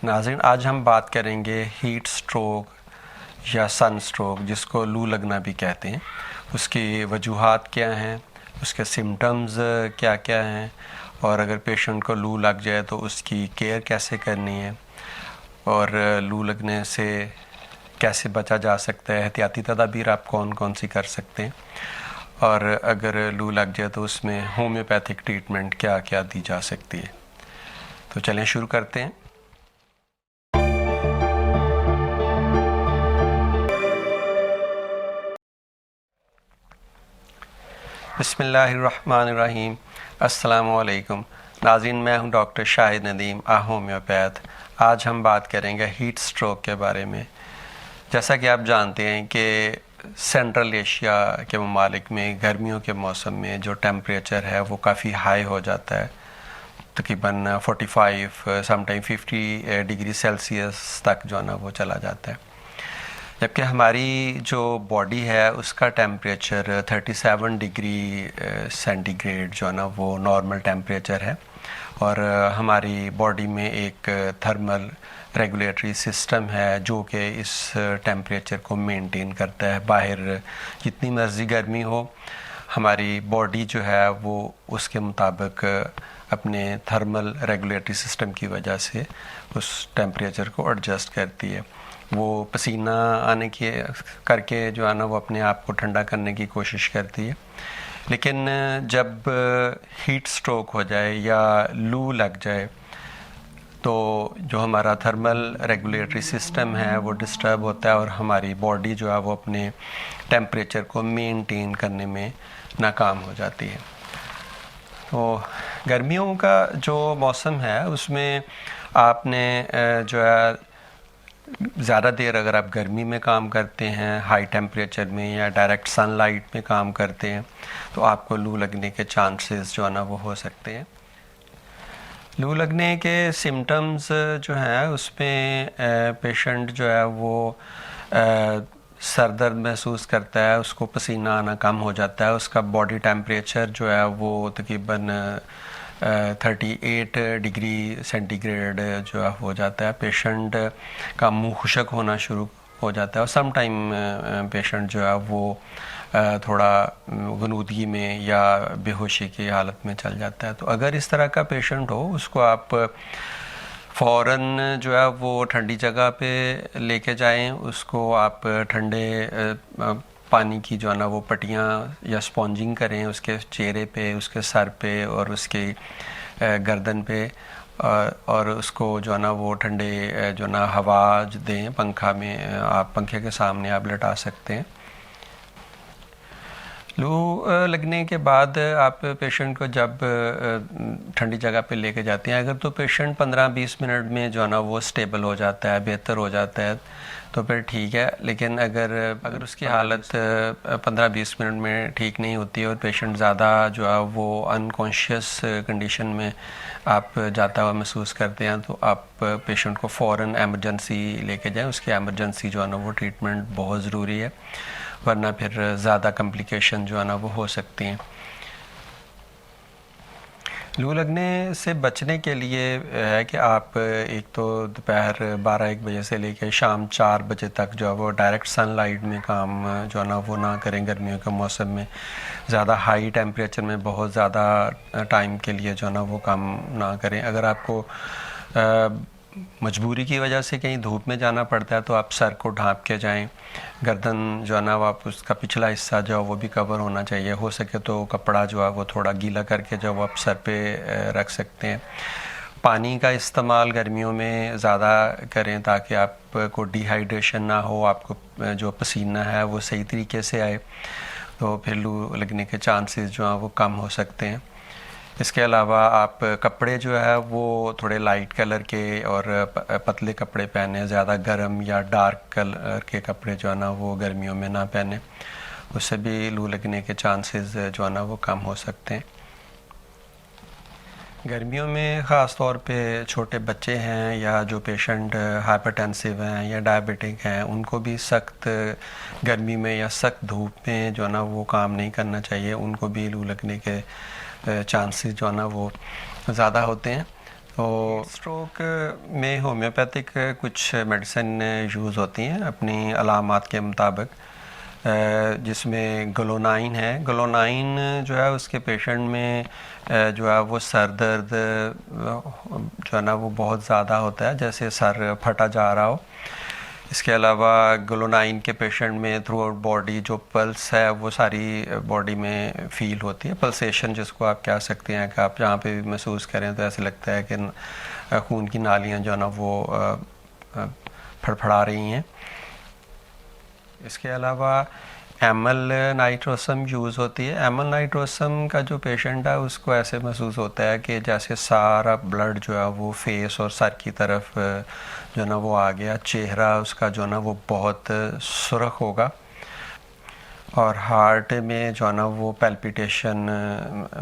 नाज़रीन, आज हम बात करेंगे हीट स्ट्रोक या सन स्ट्रोक, जिसको लू लगना भी कहते हैं। उसकी वजूहात क्या हैं, उसके सिम्टम्स क्या क्या हैं, और अगर पेशेंट को लू लग जाए तो उसकी केयर कैसे करनी है, और लू लगने से कैसे बचा जा सकता है, एहतियाती तदाबीर आप कौन कौन सी कर सकते हैं, और अगर लू लग जाए तो उसमें होम्योपैथिक ट्रीटमेंट क्या क्या दी जा सकती है। तो चलें शुरू करते हैं। बिस्मिल्लाहिर्रहमानिर्रहीम। अस्सलामुअलैकुम नाज़रीन, मैं हूं डॉक्टर शाहिद नदीम, होम्योपैथ। आज हम बात करेंगे हीट स्ट्रोक के बारे में। जैसा कि आप जानते हैं कि सेंट्रल एशिया के ममालिक में गर्मियों के मौसम में जो टेम्परेचर है वो काफ़ी हाई हो जाता है, तकरीबन 45 समटाइम 50 डिग्री सेल्सियस तक जो है ना वो चला जाता है। जबकि हमारी जो बॉडी है उसका टेम्परेचर 37 डिग्री सेंटीग्रेड जो है ना वो नॉर्मल टेम्परेचर है, और हमारी बॉडी में एक थर्मल रेगुलेटरी सिस्टम है जो कि इस टेम्परेचर को मेंटेन करता है। बाहर जितनी मर्ज़ी गर्मी हो, हमारी बॉडी जो है वो उसके मुताबिक अपने थर्मल रेगुलेटरी सिस्टम की वजह से उस टेम्परेचर को एडजस्ट करती है। वो पसीना आने के करके जो है ना वो अपने आप को ठंडा करने की कोशिश करती है। लेकिन जब हीट स्ट्रोक हो जाए या लू लग जाए तो जो हमारा थर्मल रेगुलेटरी सिस्टम है वो डिस्टर्ब होता है, और हमारी बॉडी जो है वो अपने टेम्परेचर को मेंटेन करने में नाकाम हो जाती है। तो गर्मियों का जो मौसम है उसमें आपने जो है ज़्यादा देर अगर आप गर्मी में काम करते हैं, हाई टेम्परेचर में, या डायरेक्ट सनलाइट में काम करते हैं, तो आपको लू लगने के चांसेस जो है ना वो हो सकते हैं। लू लगने के सिम्टम्स जो हैं उसमें पेशेंट जो है वो सर दर्द महसूस करता है, उसको पसीना आना कम हो जाता है, उसका बॉडी टेम्परेचर जो है वो तकरीबन 38 डिग्री सेंटीग्रेड जो है हो जाता है। पेशेंट का मुंह खुशक होना शुरू हो जाता है, और सम टाइम पेशेंट जो है वो थोड़ा गनूदगी में या बेहोशी की हालत में चल जाता है। तो अगर इस तरह का पेशेंट हो, उसको आप फ़ौरन जो है वो ठंडी जगह पे लेके जाएं। उसको आप ठंडे पानी की जो है ना वो पट्टियाँ या स्पॉन्जिंग करें उसके चेहरे पे, उसके सर पे और उसके गर्दन पे, और उसको जो है ना वो ठंडे जो ना हवा दें। पंखा में आप पंखे के सामने आप लिटा सकते हैं। लू लगने के बाद आप पेशेंट को जब ठंडी जगह पे लेके जाते हैं, अगर तो पेशेंट 15-20 मिनट में जो है ना वो स्टेबल हो जाता है, बेहतर हो जाता है, तो फिर ठीक है। लेकिन अगर उसकी हालत 15-20 मिनट में ठीक नहीं होती है और पेशेंट ज़्यादा जो है वो अनकॉन्शियस कंडीशन में आप जाता हुआ महसूस करते हैं, तो आप पेशेंट को फ़ौरन एमरजेंसी लेके जाएं। उसकी एमरजेंसी जो है ना वो ट्रीटमेंट बहुत ज़रूरी है, वरना फिर ज़्यादा कॉम्प्लिकेशन जो है ना वो हो सकती हैं। लू लगने से बचने के लिए है कि आप एक तो दोपहर 12-1 बजे से लेकर शाम 4 बजे तक जो है वो डायरेक्ट सनलाइट में काम जो है ना वो ना करें। गर्मियों के मौसम में ज़्यादा हाई टेम्परेचर में बहुत ज़्यादा टाइम के लिए जो है ना वो काम ना करें। अगर आपको मजबूरी की वजह से कहीं धूप में जाना पड़ता है तो आप सर को ढांप के जाएं। गर्दन जो है ना आप उसका पिछला हिस्सा जो है वो भी कवर होना चाहिए। हो सके तो कपड़ा जो है वो थोड़ा गीला करके जो आप सर पे रख सकते हैं। पानी का इस्तेमाल गर्मियों में ज़्यादा करें ताकि आपको डिहाइड्रेशन ना हो, आपको जो पसीना है वो सही तरीके से आए, तो फिर लू लगने के चांसेस जो हैं वो कम हो सकते हैं। इसके अलावा आप कपड़े जो है वो थोड़े लाइट कलर के और पतले कपड़े पहने। ज़्यादा गर्म या डार्क कलर के कपड़े जो है ना वो गर्मियों में ना पहने, उससे भी लू लगने के चांसेस जो है ना वो कम हो सकते हैं। गर्मियों में ख़ास तौर पे छोटे बच्चे हैं या जो पेशेंट हाइपरटेंसिव हैं या डायबिटिक हैं, उनको भी सख्त गर्मी में या सख्त धूप में जो है ना वो काम नहीं करना चाहिए। उनको भी लू लगने के चांसेस जो है ना वो ज़्यादा होते हैं। तो स्ट्रोक में होम्योपैथिक कुछ मेडिसिन यूज़ होती हैं अपनी अलामात के मुताबिक, जिसमें ग्लोनाइन है। ग्लोनाइन जो है उसके पेशेंट में जो है वो सर दर्द जो है ना वो बहुत ज़्यादा होता है, जैसे सर फटा जा रहा हो। इसके अलावा ग्लोनाइन के पेशेंट में थ्रू आउट बॉडी जो पल्स है वो सारी बॉडी में फील होती है, पल्सेशन जिसको आप कह सकते हैं, कि आप जहाँ पे भी महसूस करें तो ऐसे लगता है कि खून की नालियाँ जो है ना वो फड़फड़ा रही हैं। इसके अलावा एमल नाइट्रोसम यूज़ होती है। एमल नाइट्रोसम का जो पेशेंट है उसको ऐसे महसूस होता है कि जैसे सारा ब्लड जो है वो फेस और सर की तरफ जो ना वो आ गया, चेहरा उसका जो ना वो बहुत सुर्ख होगा, और हार्ट में जो ना वो पैल्पिटेशन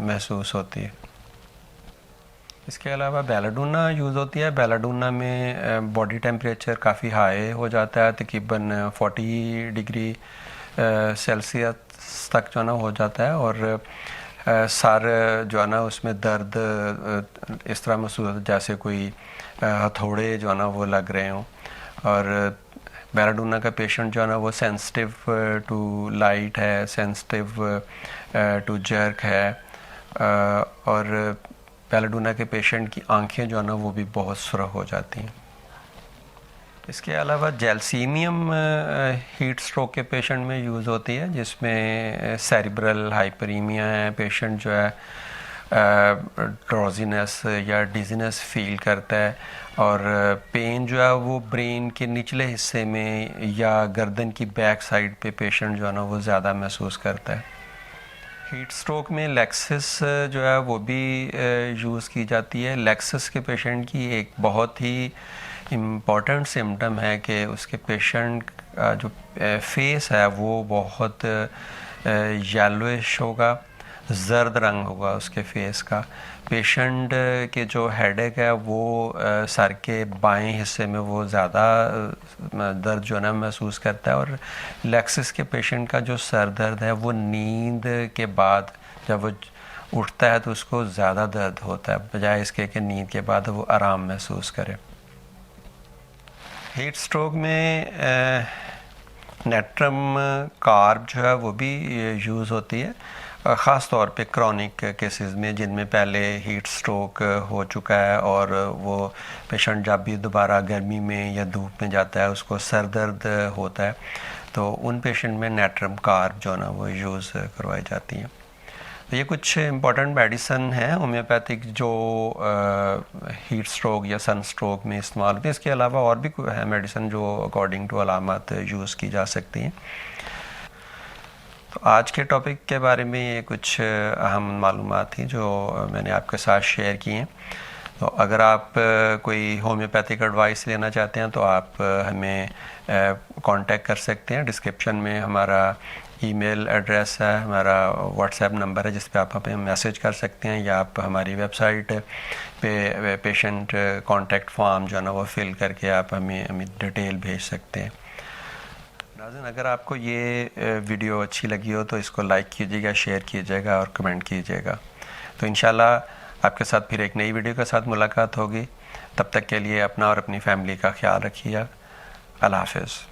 महसूस होती है। इसके अलावा बेलाडोना यूज़ होती है। बेलाडोना में बॉडी टेम्परेचर काफ़ी हाई हो जाता है, तकरीबन 40 डिग्री सेल्सियस तक जो ना हो जाता है, और सर जो है ना उसमें दर्द इस तरह महसूस होता है जैसे कोई हथौड़े जो है ना वो लग रहे हों। और बेलाडोना का पेशेंट जो है ना वो सेंसिटिव टू लाइट है, सेंसिटिव टू जर्क है, और बेलाडोना के पेशेंट की आंखें जो है ना वो भी बहुत सुर्ख हो जाती हैं। इसके अलावा जैल्सीमियम हीट स्ट्रोक के पेशेंट में यूज़ होती है, जिसमें सेरिब्रल हाइपरीमिया है, पेशेंट जो है ड्रोजीनेस या डिजीनेस फील करता है, और पेन जो है वो ब्रेन के निचले हिस्से में या गर्दन की बैक साइड पे पेशेंट जो है ना वो ज़्यादा महसूस करता है। हीट स्ट्रोक में लेक्सिस जो है वो भी यूज़ की जाती है। लेक्सिस के पेशेंट की एक बहुत ही इम्पॉर्टेंट सिम्टम है कि उसके पेशेंट का जो फेस है वो बहुत येलोइश होगा, ज़र्द रंग होगा उसके फेस का। पेशेंट के जो हेडेक है वो सर के बाएं हिस्से में वो ज़्यादा दर्द जो है ना महसूस करता है, और लेक्सिस के पेशेंट का जो सर दर्द है वो नींद के बाद जब वो उठता है तो उसको ज़्यादा दर्द होता है, बजाय इसके कि नींद के बाद वो आराम महसूस करे। हीट स्ट्रोक में नेट्रम कार्ब जो है वो भी यूज़ होती है, ख़ास तौर पे क्रॉनिक केसेस में जिनमें पहले हीट स्ट्रोक हो चुका है, और वो पेशेंट जब भी दोबारा गर्मी में या धूप में जाता है उसको सर दर्द होता है, तो उन पेशेंट में नेट्रम कार्ब जो ना वो यूज़ करवाई जाती हैं। तो ये कुछ इम्पॉर्टेंट मेडिसन हैं होम्योपैथिक जो हीट स्ट्रोक या सन स्ट्रोक में इस्तेमाल होती है। इसके अलावा और भी है मेडिसन जो अकॉर्डिंग टू अलामत यूज़ की जा सकती हैं। तो आज के टॉपिक के बारे में ये कुछ अहम मालूमात थी जो मैंने आपके साथ शेयर की हैं। तो अगर आप कोई होम्योपैथिक एडवाइस लेना चाहते हैं तो आप हमें कांटेक्ट कर सकते हैं। डिस्क्रिप्शन में हमारा ईमेल एड्रेस है, हमारा व्हाट्सएप नंबर है जिस पे आप हमें मैसेज कर सकते हैं, या आप हमारी वेबसाइट पे पेशेंट कांटेक्ट फॉर्म जो है ना वो फिल करके आप हमें डिटेल भेज सकते हैं। नाज़रीन, अगर आपको ये वीडियो अच्छी लगी हो तो इसको लाइक कीजिएगा, शेयर कीजिएगा और कमेंट कीजिएगा। तो इंशाल्लाह आपके साथ फिर एक नई वीडियो के साथ मुलाकात होगी। तब तक के लिए अपना और अपनी फैमिली का ख्याल रखिए। अल्लाह हाफ़िज़।